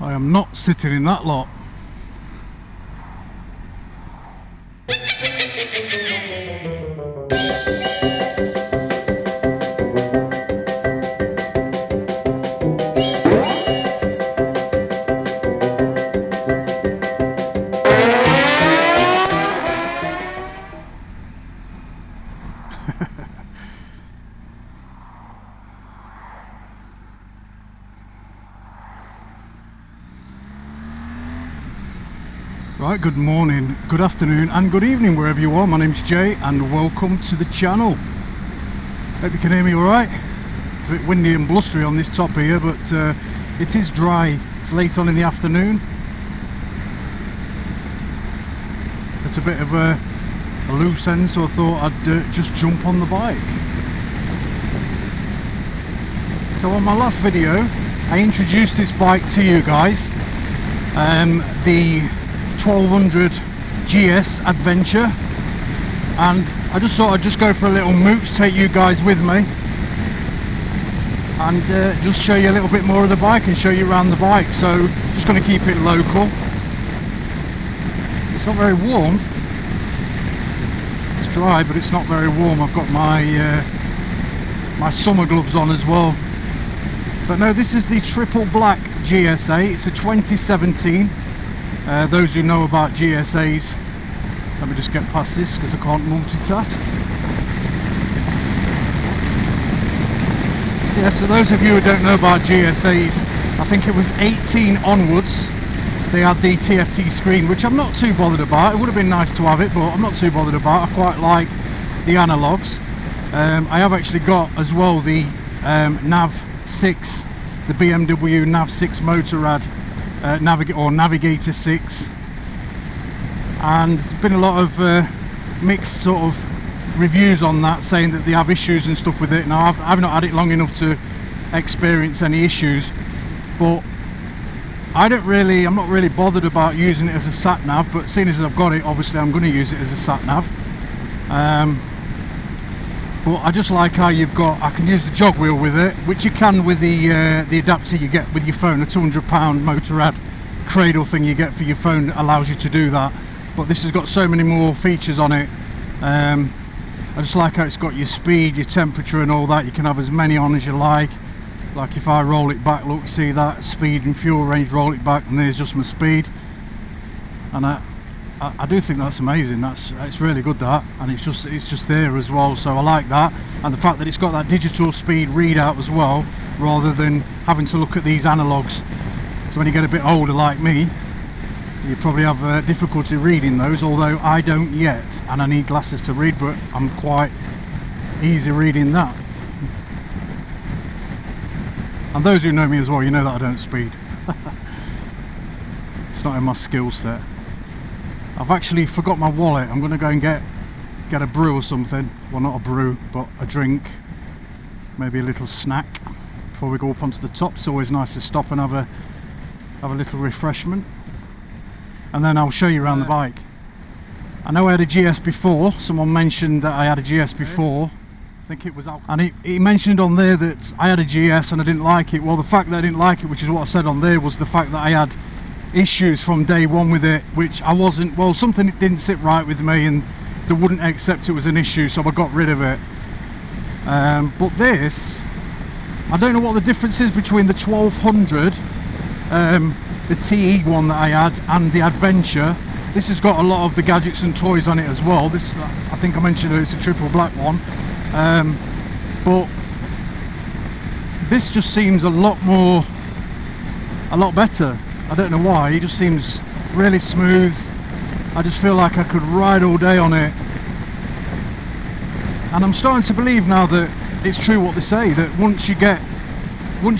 I am not sitting in that lot. Right, good morning, good afternoon and good evening wherever you are. My name's Jay and welcome to the channel. Hope you can hear me alright. It's a bit windy and blustery on this top here, but it is dry. It's late on in the afternoon. It's a bit of a loose end, so I thought I'd just jump on the bike. So on my last video I introduced this bike to you guys, the 1200 GS Adventure, and I just thought I'd just go for a little mooch, take you guys with me and just show you a little bit more of the bike and show you around the bike. So just going to keep it local. It's not very warm, it's dry but it's not very warm. I've got my my summer gloves on as well. But no, this is the triple black GSA. It's a 2017. Those who know about GSAs, let me just get past this because I can't multitask. Yeah, so those of you who don't know about GSAs, I think it was 18 onwards they had the TFT screen, which I'm not too bothered about. It would have been nice to have it, but I'm not too bothered about. I quite like the analogues. I have actually got as well the Nav 6, the BMW Nav 6 Motorrad Navigator 6, and there's been a lot of mixed sort of reviews on that, saying that they have issues and stuff with it. Now I've not had it long enough to experience any issues, but I'm not really bothered about using it as a sat nav. But seeing as I've got it, obviously I'm going to use it as a sat nav. But I just like how I can use the jog wheel with it, which you can with the adapter you get with your phone. A £200 Motorrad cradle thing you get for your phone allows you to do that. But this has got so many more features on it. I just like how it's got your speed, your temperature and all that. You can have as many on as you like. Like if I roll it back, look, see that speed and fuel range, roll it back and there's just my speed. And I do think that's amazing. It's really good, that, and it's just there as well. So I like that, and the fact that it's got that digital speed readout as well, rather than having to look at these analogues. So when you get a bit older like me, you probably have difficulty reading those, although I don't yet, and I need glasses to read, but I'm quite easy reading that. And those who know me as well, you know that I don't speed. It's not in my skill set. I've actually forgot my wallet. I'm going to go and get a brew or something. Well, not a brew, but a drink, maybe a little snack before we go up onto the top. It's always nice to stop and have a little refreshment, and then I'll show you around the bike. I know I had a GS before. Someone mentioned that I had a GS before. I think it was Al, and he mentioned on there that I had a GS and I didn't like it. Well, the fact that I didn't like it, which is what I said on there, was the fact that I had issues from day one with it, which I wasn't, well, something didn't sit right with me and they wouldn't accept it was an issue, so I got rid of it. But this, I don't know what the difference is between the 1200, the TE one that I had, and the Adventure. This has got a lot of the gadgets and toys on it as well. This, I think I mentioned it's a triple black one, but this just seems a lot better. I don't know why. It just seems really smooth. I just feel like I could ride all day on it, and I'm starting to believe now that it's true what they say, that once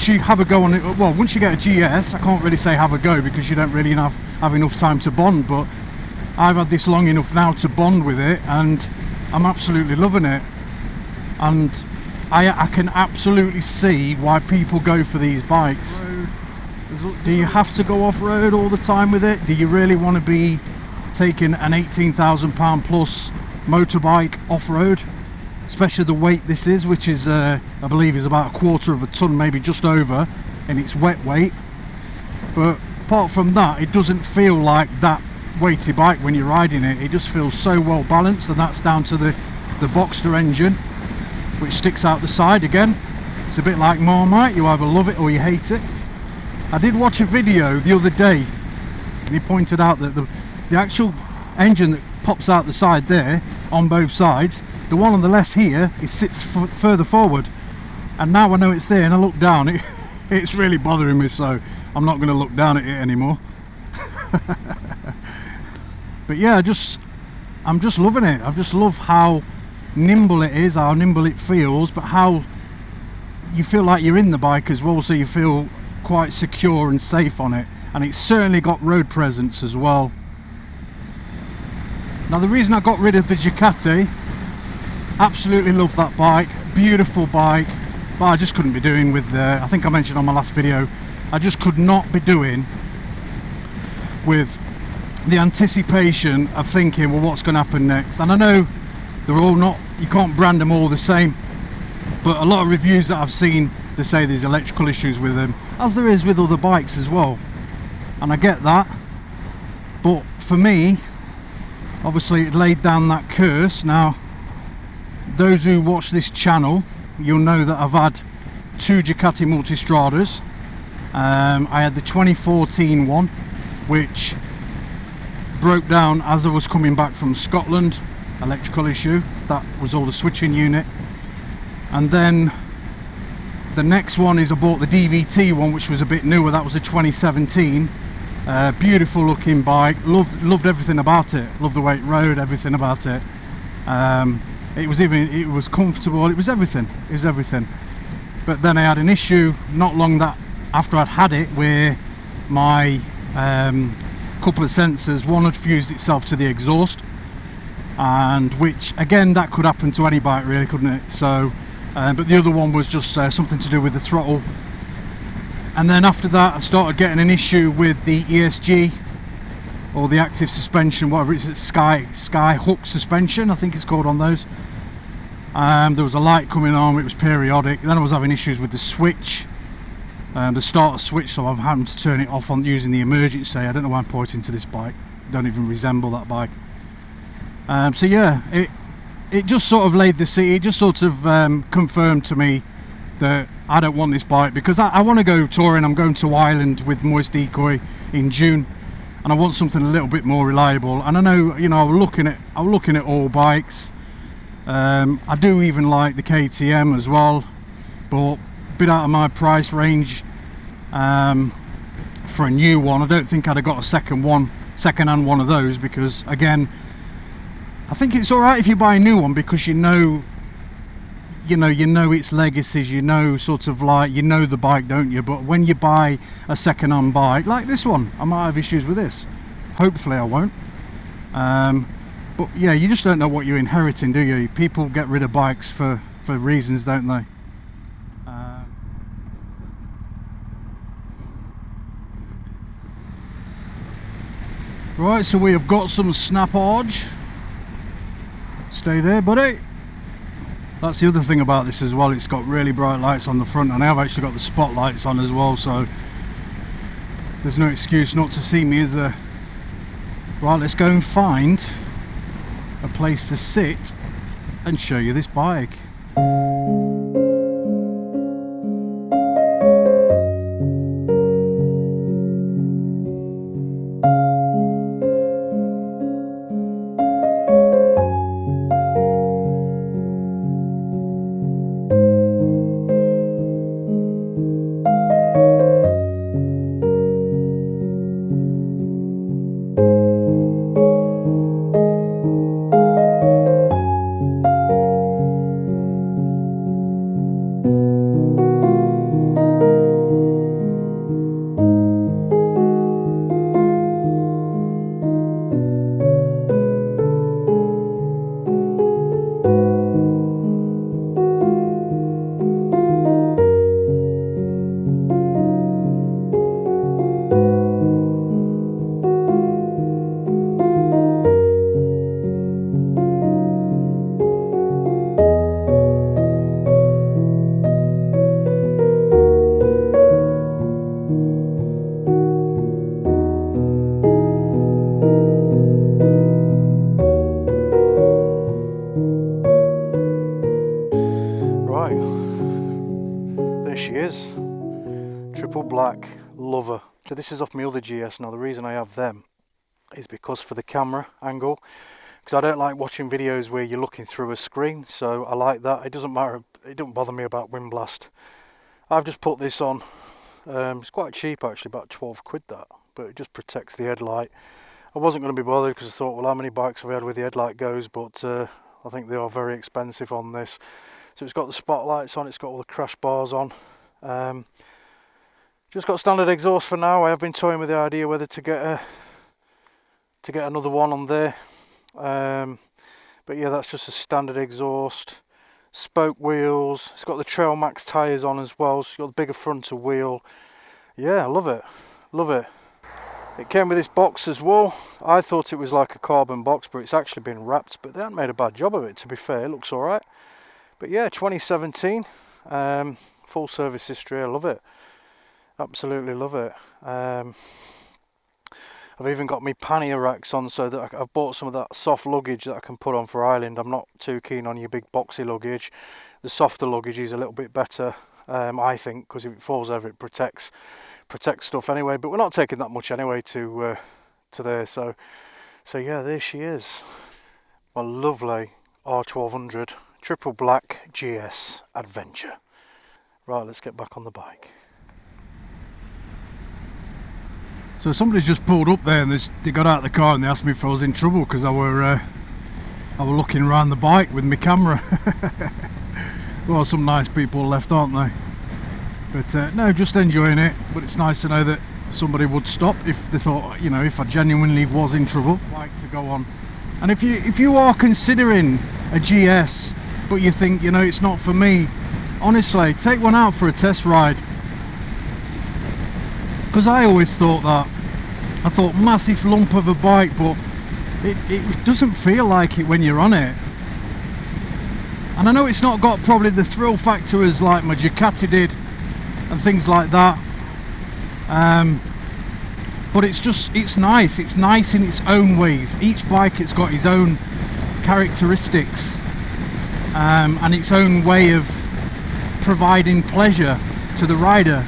you have a go on it, well, once you get a GS, I can't really say have a go because you don't really have enough time to bond, but I've had this long enough now to bond with it, and I'm absolutely loving it. And I can absolutely see why people go for these bikes. Do you have to go off-road all the time with it? Do you really want to be taking an £18,000 plus motorbike off-road? Especially the weight this is, which is I believe is about 1/4 of a ton, maybe just over, and it's wet weight. But apart from that, it doesn't feel like that weighty bike when you're riding it. It just feels so well balanced, and that's down to the Boxster engine, which sticks out the side again. It's a bit like Marmite, you either love it or you hate it. I did watch a video the other day, and he pointed out that the actual engine that pops out the side there on both sides, the one on the left here, it sits further forward, and now I know it's there and I look down, it's really bothering me, so I'm not going to look down at it anymore. But yeah, I'm just loving it. I just love how nimble it is, how nimble it feels, but how you feel like you're in the bike as well, so you feel quite secure and safe on it. And it's certainly got road presence as well. Now, the reason I got rid of the Ducati, absolutely love that bike, beautiful bike, but I just couldn't be doing with I think I mentioned on my last video, I just could not be doing with the anticipation of thinking, well, what's going to happen next. And I know they're all not, you can't brand them all the same, but a lot of reviews that I've seen, they say there's electrical issues with them, as there is with other bikes as well, and I get that. But for me, obviously it laid down that curse. Now, those who watch this channel, you'll know that I've had two Ducati Multistradas. I had the 2014 one, which broke down as I was coming back from Scotland, electrical issue, that was all the switching unit. And then the next one is I bought the DVT one, which was a bit newer, that was a 2017. Beautiful looking bike, loved everything about it, loved the way it rode, everything about it. It was comfortable, it was everything, But then I had an issue not long after I'd had it, where my couple of sensors, one had fused itself to the exhaust, and which again, that could happen to any bike really, couldn't it? So but the other one was just something to do with the throttle. And then after that I started getting an issue with the ESG, or the active suspension, whatever it is, sky hook suspension I think it's called on those. There was a light coming on, it was periodic. Then I was having issues with the switch, the starter switch, so I've had to turn it off on using the emergency. I don't know why I'm pointing to this bike, don't even resemble that bike. So yeah, it just sort of laid the seed, it just sort of confirmed to me that I don't want this bike, because I want to go touring. I'm going to Ireland with Moist Decoy in June, and I want something a little bit more reliable. And I know, you know, I'm looking at all bikes. I do even like the KTM as well, but a bit out of my price range for a new one. I don't think I'd have got a second-hand one of those, because again, I think it's all right if you buy a new one, because you know its legacies, you know, sort of like, you know the bike, don't you? But when you buy a second-hand bike like this one, I might have issues with this. Hopefully I won't. But yeah, you just don't know what you're inheriting, do you? People get rid of bikes for reasons, don't they? Right, so we have got some snap-arge. Stay there, buddy. That's the other thing about this as well, it's got really bright lights on the front, and I have actually got the spotlights on as well, so there's no excuse not to see me, is there? Right, let's go and find a place to sit and show you this bike. black, lover. So this is off my other GS. Now the reason I have them is because for the camera angle, because I don't like watching videos where you're looking through a screen, so I like that. It doesn't matter, it doesn't bother me about wind blast. I've just put this on. It's quite cheap actually, about 12 quid that, but it just protects the headlight. I wasn't going to be bothered because I thought, well, how many bikes have I had with the headlight goes, but I think they are very expensive on this. So it's got the spotlights on, it's got all the crash bars on. Just got standard exhaust for now. I have been toying with the idea whether to get another one on there. But yeah, that's just a standard exhaust. Spoke wheels. It's got the Trail Max tyres on as well, so you've got the bigger frontal wheel. Yeah, I love it. Love it. It came with this box as well. I thought it was like a carbon box, but it's actually been wrapped. But they haven't made a bad job of it, to be fair. It looks alright. But yeah, 2017. Full service history. I love it. Absolutely love it. I've even got my pannier racks on, so that I've bought some of that soft luggage that I can put on for Ireland. I'm not too keen on your big boxy luggage. The softer luggage is a little bit better, I think, because if it falls over, it protects stuff anyway. But we're not taking that much anyway to there. So yeah, there she is, my lovely R1200 triple black GS Adventure. Right, let's get back on the bike. So somebody's just pulled up there and they got out of the car and they asked me if I was in trouble because I were looking around the bike with my camera. Well, some nice people left, aren't they? But no, just enjoying it. But it's nice to know that somebody would stop if they thought, you know, if I genuinely was in trouble, like to go on. And if you are considering a GS but you think, you know, it's not for me, honestly, take one out for a test ride. Because I always thought that. I thought massive lump of a bike, but it doesn't feel like it when you're on it. And I know it's not got probably the thrill factor as like my Ducati did and things like that. But it's nice. It's nice in its own ways. Each bike, it's got its own characteristics and its own way of providing pleasure to the rider.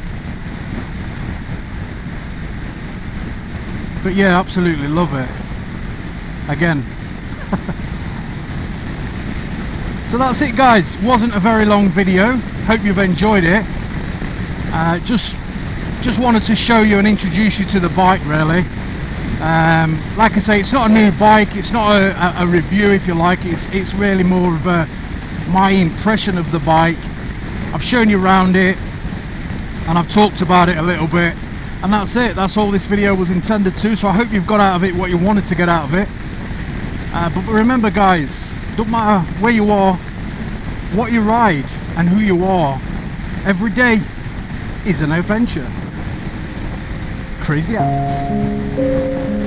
But yeah, absolutely love it. Again. So that's it, guys. Wasn't a very long video. Hope you've enjoyed it. Just wanted to show you and introduce you to the bike, really. Like I say, it's not a new bike. It's not a review, if you like. It's really more of my impression of the bike. I've shown you around it and I've talked about it a little bit. And that's it. That's all this video was intended to. So I hope you've got out of it what you wanted to get out of it. But remember, guys, don't matter where you are, what you ride and who you are, every day is an adventure. Crazy Act.